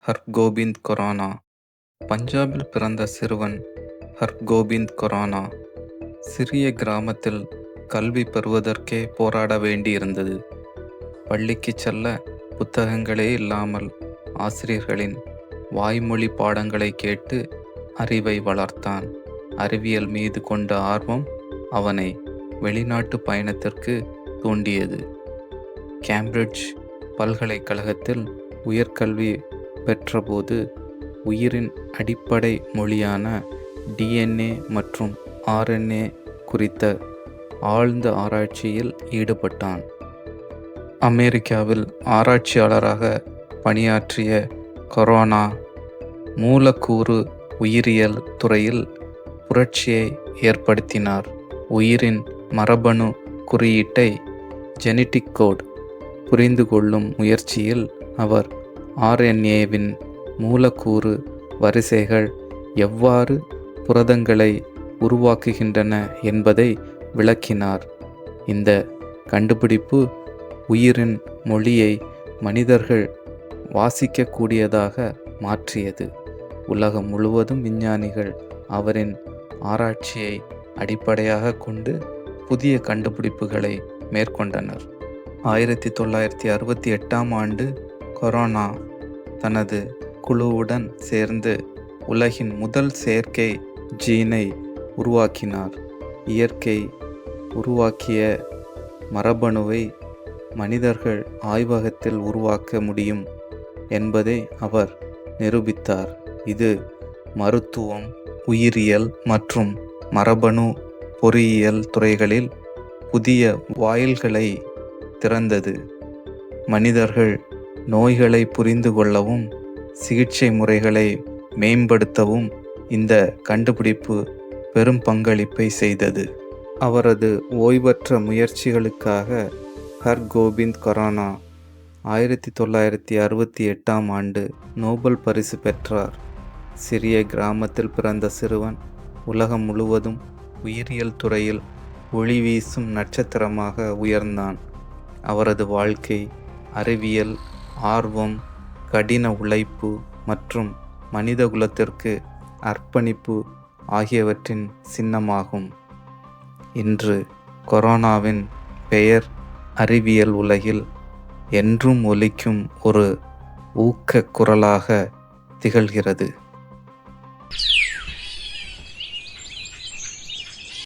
Hargobind corona. பஞ்சாபில் பிறந்த சிறுவன் ஹர்கோபிந்த் கொரானா சிறிய கிராமத்தில் கல்வி பெறுவதற்கே போராட வேண்டியிருந்தது. பள்ளிக்கு செல்ல புத்தகங்களே இல்லாமல் ஆசிரியர்களின் வாய்மொழி பாடங்களை கேட்டு அறிவை வளர்த்தான். அறிவியல் மீது கொண்ட ஆர்வம் அவனை வெளிநாட்டு பயணத்திற்கு தூண்டியது. கேம்பிரிட்ஜ் பல்கலைக்கழகத்தில் உயர்கல்வி பெற்றபோது உயிரின் அடிப்படை மொழியான DNA மற்றும் RNA குறித்த ஆழ்ந்த ஆராய்ச்சியில் ஈடுபட்டான். அமெரிக்காவில் ஆராய்ச்சியாளராக பணியாற்றிய கொரானா மூலக்கூறு உயிரியல் துறையில் புரட்சியை ஏற்படுத்தினார். உயிரின் மரபணு குறியீட்டை ஜெனடிக் கோட் புரிந்து கொள்ளும் முயற்சியில் அவர் RNAவின் மூலக்கூறு வரிசைகள் எவ்வாறு புரதங்களை உருவாக்குகின்றன என்பதை விளக்கினார். இந்த கண்டுபிடிப்பு உயிரின் மொழியை மனிதர்கள் வாசிக்கக்கூடியதாக மாற்றியது. உலகம் முழுவதும் விஞ்ஞானிகள் அவரின் ஆராய்ச்சியை அடிப்படையாக கொண்டு புதிய கண்டுபிடிப்புகளை மேற்கொண்டனர். 1968ஆம் ஆண்டு கொரானா தனது குழுவுடன் சேர்ந்து உலகின் முதல் செயற்கை ஜீனை உருவாக்கினார். இயற்கை உருவாக்கிய மரபணுவை மனிதர்கள் ஆய்வகத்தில் உருவாக்க முடியும் என்பதை அவர் நிரூபித்தார். இது மருத்துவம், உயிரியல் மற்றும் மரபணு பொறியியல் துறைகளில் புதிய வாயில்களை திறந்தது. மனிதர்கள் நோய்களை புரிந்து கொள்ளவும் சிகிச்சை முறைகளை மேம்படுத்தவும் இந்த கண்டுபிடிப்பு பெரும் பங்களிப்பை செய்தது. அவரது ஓய்வற்ற முயற்சிகளுக்காக ஹர்கோபிந்த் கொரானா 1968ஆம் ஆண்டு நோபல் பரிசு பெற்றார். சிறிய கிராமத்தில் பிறந்த சிறுவன் உலகம் முழுவதும் உயிரியல் துறையில் ஒளி வீசும் நட்சத்திரமாக உயர்ந்தான். அவரது வாழ்க்கை அறிவியல் ஆர்வம், கடின உழைப்பு மற்றும் மனிதகுலத்திற்கு அர்ப்பணிப்பு ஆகியவற்றின் சின்னமாகும். இன்று கொரானாவின் பெயர் அறிவியல் உலகில் என்றும் ஒலிக்கும் ஒரு ஊக்கக் குரலாக திகழ்கிறது.